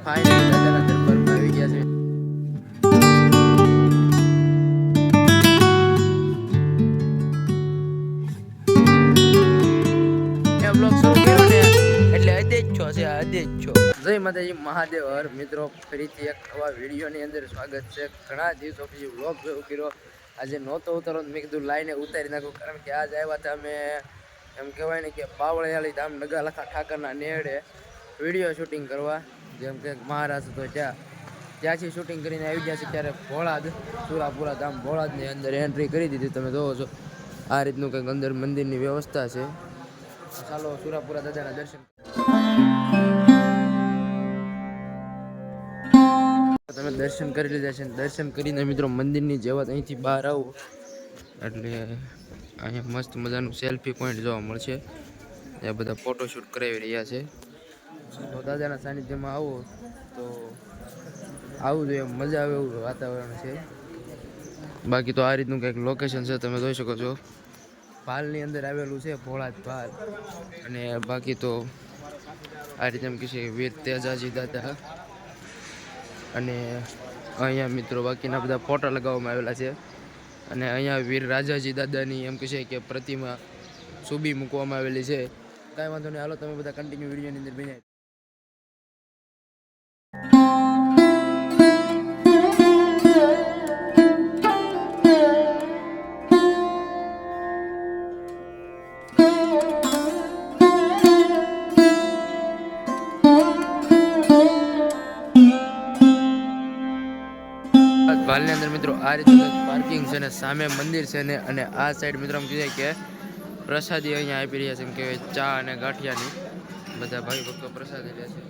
Finally દાદાના દરબારમાં આવી ગયા છે. બ્લોગ શરૂ કર્યો ને એટલે અદેચ્છો છે, અદેચ્છો. જય માતાજી મહાદેવ. હર મિત્રો, ફરીથી એક નવા વિડીયોની અંદર સ્વાગત છે. ઘણા દિવસો પછી બ્લોગ શરૂ કર્યો. આજે નહોતો ઉતારો, મેં કીધું લાઈને ઉતારી નાખું, કારણ કે આજ આવ્યા હતા અમે એમ કહેવાય ને કે બાવળિયાળી ધામ નગાલખા ઠાકરના નેડે વિડીયો શૂટિંગ કરવા. જેમ કે મહારાષ્ટ્ર તો ત્યાંથી શૂટિંગ કરીને આવી ગયા છે. ત્યારે ભોળાદ, સુરાપુરા ધામ ભોળાદની અંદર એન્ટ્રી કરી દીધી. તમે જોવો છો આ રીતનું કંઈક અંદર મંદિરની વ્યવસ્થા છે. ચાલો સુરાપુરા દાદાના દર્શન. તમે દર્શન કરી લીધા છે. દર્શન કરીને મિત્રો મંદિરની જેવા અહીંથી બહાર આવો એટલે અહીંયા મસ્ત મજાનું સેલ્ફી પોઈન્ટ જોવા મળશે. એ બધા ફોટોશૂટ કરાવી રહ્યા છે. તો દાદાના સાનિધ્યમાં આવો તો આવું જોઈએ, મજા આવે એવું વાતાવરણ છે. બાકી તો આ રીતનું કંઈક લોકેશન છે, તમે જોઈ શકો છો. ભાલની અંદર આવેલું છે, ભોળાદ ભાલ. અને બાકી તો આ રીતે એમ કહે છે વીર તેજાજી દાદા. અને અહીંયા મિત્રો બાકીના બધા ફોટા લગાવવામાં આવેલા છે. અને અહીંયા વીર રાજાજી દાદાની એમ કહે છે કે પ્રતિમા સુબી મૂકવામાં આવેલી છે. કાંઈ વાંધો નહીં, હાલો તમે બધા કન્ટિન્યુ વિડીયોની અંદર બન્યા. ભાલની અંદર મિત્રો આ રીતે પાર્કિંગ છે ને સામે મંદિર છે ને, અને આ સાઈડ મિત્રો એમ કહીએ કે પ્રસાદી અહીંયા આપી રહ્યા છે. એમ કે ચા અને ગાંઠિયાની બધા ભાઈ ભક્તો પ્રસાદી લે છે.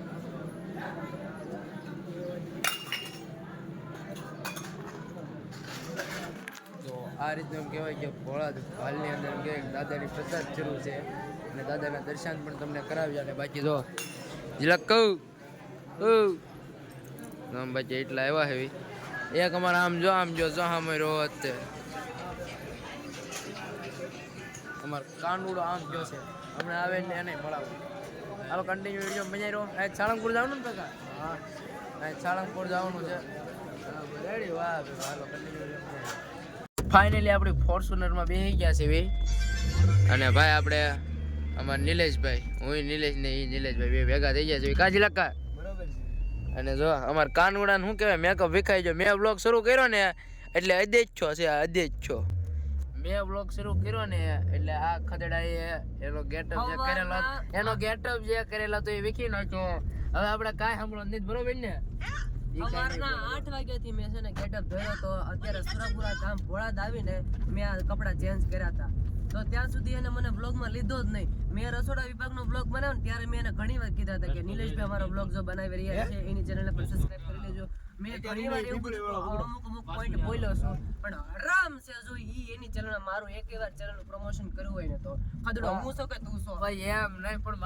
તો આ રીતનું એમ કહેવાય કે ભોળાદ ભાલની અંદર એમ કહેવાય દાદાની પ્રસાદ શરૂ છે અને દાદાના દર્શન પણ તમને કરાવ્યા. અને બાકી જો જીલક કહું બાકી એટલા આવ્યા હેવી. એક અમારા આમ જો સામે રોત અમાર કાંડુડો આમ જો છે, હમણાં આવે ને એને મળાવું. હાલો કન્ટિન્યુ વિડીયો બનાવી રહ્યો. આ સાળંગપુર જવાનું ને કાકા? હા, આ સાળંગપુર જવાનું છે. રેડી? વાહ, હાલો કન્ટિન્યુ વિડીયો. ફાઇનલી આપણે ફોર્ચ્યુનરમાં બેસી ગયા છે ભાઈ. અને ભાઈ આપણે અમારા નિલેશભાઈ, હું નિલેશ ને એ નિલેશભાઈ બે ભેગા થઈ ગયા છે. કાજી લક્કા અને જો અમારા કાનવડાને શું કહેવાય મેકઅપ વિખાઈ ગયો. મેં બ્લોગ શરૂ કર્યો ને એટલે અદેચ્છો છે, અદેચ્છો. મેં બ્લોગ શરૂ કર્યો ને એટલે આ ખદડાએ એનો ગેટઅપ જે કરેલો તો એ વિખી નાખ્યો. હવે આપણે કાંઈ સાંભળો નથી, બરોબર ને? સવારના 8 વાગ્યાથી મેં છે ને ગેટઅપ ધોયો તો અત્યારે સુરાપુરા ધામ ભોળાદ આવીને મેં આ કપડાં ચેન્જ કર્યા હતા. તો ત્યાં સુધી એને મને બ્લોગમાં લીધો જ નહીં. મેં રસોડા વિભાગનો બ્લોગ બનાવ્યો ને ત્યારે મેં એને ઘણી વાર કીધા હતા કે નિલેશભાઈ અમારો બ્લોગ જો બનાવી રહ્યા છે એની ચેનલને પણ સબસ્ક્રાઇબ કરી લેજો. મેં ઘણી વાર એવું અમુક પોઈન્ટ બોલ્યો છું, પણ આરામ છે જો એની ચેનલમાં મારું એકેવાર ચેનલનું પ્રમોશન કરવું હોય ને તો ખદડો હું છો કે તું છો ભાઈ? એમ નહીં, પણ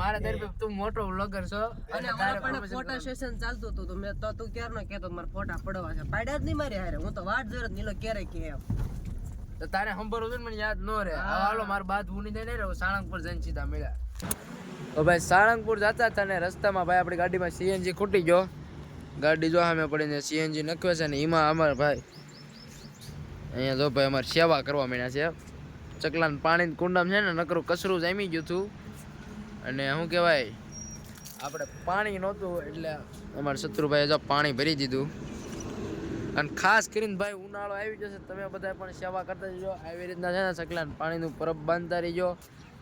મારા તરફે તું મોટો વ્લોગર છો અને અમારા પણ ફોટા સેશન ચાલતું હતું. તો મેં તો તું ક્યારનો કહેતો મારા ફોટા પડવા છે, પાડ્યા જ નહીં મારી હારે. હું તો વાટ જોઈ નીલો ક્યારે કે એમ તો તારે સંભળવું છે ને, મને યાદ ન રહે. હાલો મારે બાદ ભૂની દઈ નહીં રહ્યો. સાળંગપુર જઈને સીધા મળ્યા. તો ભાઈ સાળંગપુર જતા હતા ને રસ્તામાં ભાઈ આપણી ગાડીમાં સીએનજી ખૂટી ગયો. ગાડી જો સામે પડીને સીએનજી નખવે છે ને એમાં અમારે ભાઈ અહીંયા જો ભાઈ અમારે સેવા કરવા માંડ્યા છે. ચકલાને પાણી કુંડામાં છે ને નકરું કચરું જામી ગયું હતું. અને શું કહેવાય આપણે પાણી નહોતું એટલે અમારા શત્રુભાઈએ જો પાણી ભરી દીધું. અને ખાસ કરીને ભાઈ ઉનાળો આવી જશે, તમે બધા પણ સેવા કરતા રહીજો. આવી રીતના છે ને ચકલાને પાણીનું પરબ બાંધતા રહીજો.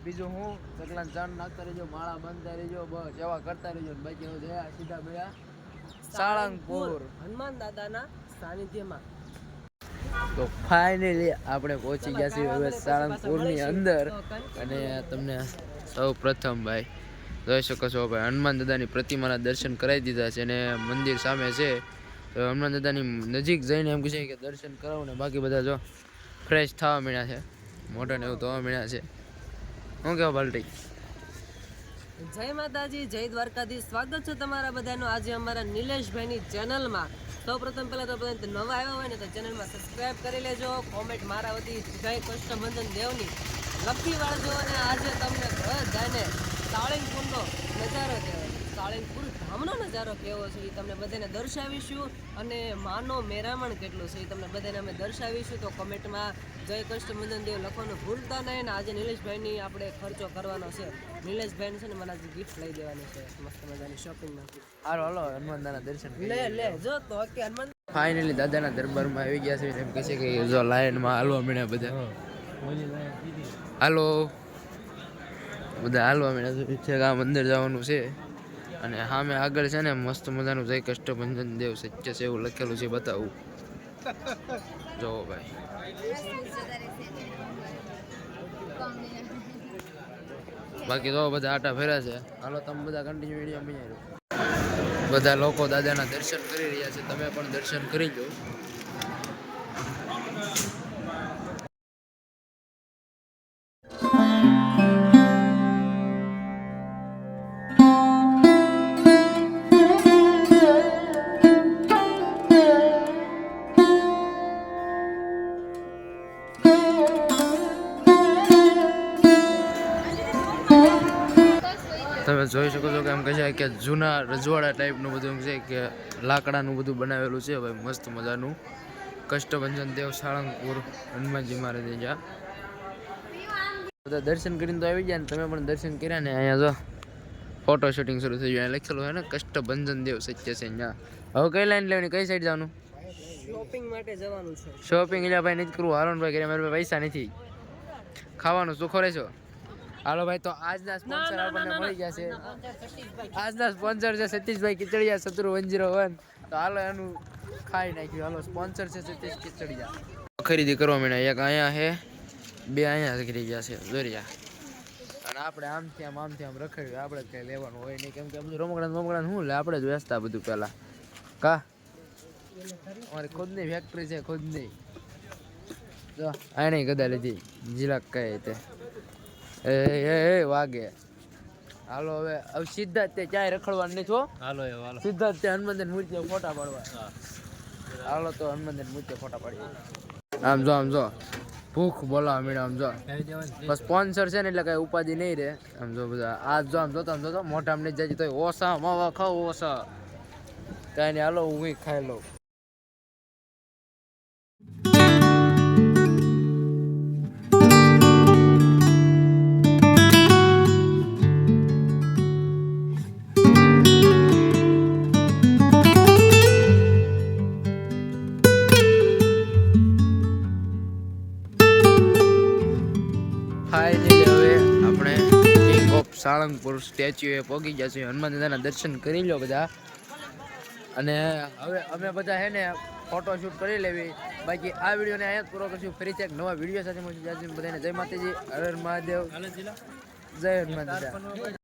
બીજું હું ચકલાને ચાંદ નાખતા રહીજો, માળા બાંધતા રહીજો, બસ સેવા કરતા રહીજો. બાકી હું જયા સીધા મળ્યા સાળંગપુર હનુમાન દાદાના સાનિધ્યમાં. તો ફાઇનલી આપણે પહોંચી ગયા છીએ હવે સાળંગપુરની અંદર. અને તમને સૌ પ્રથમ ભાઈ જોઈ શકો છો ભાઈ હનુમાન દાદાની પ્રતિમાના દર્શન કરાવી દીધા છે. અને મંદિર સામે છે તો હનુમાન દાદાની નજીક જઈને એમ કહે છે કે દર્શન કરાવો ને બાકી બધા જો ફ્રેશ થવા મળ્યા છે, મોઢાને એવું ધોવા મળ્યા છે. શું કહેવા બાલટી? જય માતાજી, જય દ્વારકાધીશ. સ્વાગત છે તમારા બધાનું આજે અમારા નિલેશભાઈની ચેનલમાં. સૌપ્રથમ પહેલાં તો બધા નવા આવ્યા હોય ને તો ચેનલમાં સબસ્ક્રાઈબ કરી લેજો. કોમેન્ટ મારા વતી જય કષ્ટભંજન દેવની લખી વાળજો. અને આજે તમને ઘર જઈને સાળંગપુરનો નજારો કહેવાય. સાળંગપુર હમણો નજારો કેવો છે એ તમને બધાને દર્શાવીશું અને માનો મેરામણ કેટલું છે એ તમને બધાને અમે દર્શાવીશું. તો કમેન્ટમાં જય કષ્ટભંજન દેવ લખવાનું ભૂલતા નહીં. ને આજે નિલેશભાઈની આપણે ખર્ચો કરવાનો છે. નિલેશભાઈને છે ને મને આજે ગિફ્ટ લઈ દેવાની છે મસ્ત મજાની શોપિંગમાં. હાલો હાલો હનુમાનદાના દર્શન લે જો તો કે હનુમાન ફાઇનલી દાદાના દરબારમાં આવી ગયા છે. એમ કહે છે કે જો લાઈનમાં હાલવા મળ્યા બધા. હાલો બધા હાલવા મળ્યા છે. આ મંદિર જવાનું છે અને સામે આગળ છે ને મસ્ત મજાનું જય કષ્ટભંજન દેવ સત્ય છે એવું લખેલું છે. બતાવું જોવો ભાઈ. બાકી તો બધા આટા ફેર્યા છે. હાલો તમે બધા કન્ટિન્યુ વિડીયો બનાવી. બધા લોકો દાદાના દર્શન કરી રહ્યા છે. તમે પણ દર્શન કરી લો. તમે જોઈ શકો છો કે એમ કહે છે કે જૂના રજવાડા ટાઈપનું બધું એમ છે કે લાકડાનું બધું બનાવેલું છે ભાઈ મસ્ત મજાનું. કષ્ટભંજન દેવ સાળંગપુર હનુમાનજી મહારાજ જ્યાં બધા દર્શન કરીને તો આવી ગયા ને તમે પણ દર્શન કર્યા ને. અહીંયા જો ફોટો શૂટિંગ શરૂ થઈ ગયું. લખેલું છે ને કષ્ટભંજન દેવ સત્ય છે અહીંયા. હવે કઈ લાઈન લેવાની, કઈ સાઈડ જવાનું? શોપિંગ માટે જવાનું છે. શોપિંગ એટલે ભાઈ નથી કરવું. હાલો ભાઈ કરે મારી પાસે પૈસા નથી. ખાવાનું સુખો રહેશો. હાલો ભાઈ તો આજના સ્પોન્સર આપણને મળી ગયા છે. આજના સ્પોન્સર છે સતીશભાઈ કિચડિયા સતુર 101. તો હાલો એનું ખાઈ નાખ્યું. હાલો સ્પોન્સર છે સતીશ કિચડિયા. ખરીદી કરવા માંડ્યા. એક અહીંયા છે, બે અહીંયા કરી ગયા છે દોરિયા. અને આપણે આમથી આમ રખડ્યું. આપણે કઈ લેવાનું હોય નહીં કેમ કે બધું રમકડા શું લે આપણે જ વેચતા બધું પહેલા. કા અમારી ખુદની ફેક્ટરી છે ખુદની. જો આ નહીં ગદા લીધી જીલાક કહે તે એ વાગે. હાલો હવે સીધા તે ક્યાંય રખડવાનું નહીં છો. હાલો સીધા તે હનુમાન મૂર્તિ ફોટા પાડવા. હાલો તો હનુમાન મૂર્તિ ફોટા પાડીએ. આમ જો ભૂખ બોલાવા મળ્યો. આમ જો બસ સ્પોન્સર છે ને એટલે કઈ ઉપાધિ નહીં રે. આમ જો બધા આજ જો આમ જોતો મોઢા આમ નહીં જાય તો ઓસા માવા ખાવ ઓસા કઈ નહીં. હાલો હું ખાઈ લઉં. ફાઇનલી હવે આપણે કિંગ ઓફ સાળંગપુર સ્ટેચ્યુ એ પહોંચી ગયા છે. હનુમાન દાદાના દર્શન કરી લો બધા. અને હવે અમે બધા છે ને ફોટોશૂટ કરી લેવી. બાકી આ વિડીયોને અહીંયા જ પૂરો કરશું. ફરીથી એક નવા વિડીયો સાથે મળીશું. બધાને જય માતાજી, હર હર મહાદેવ, જય હનુમાન દાદા.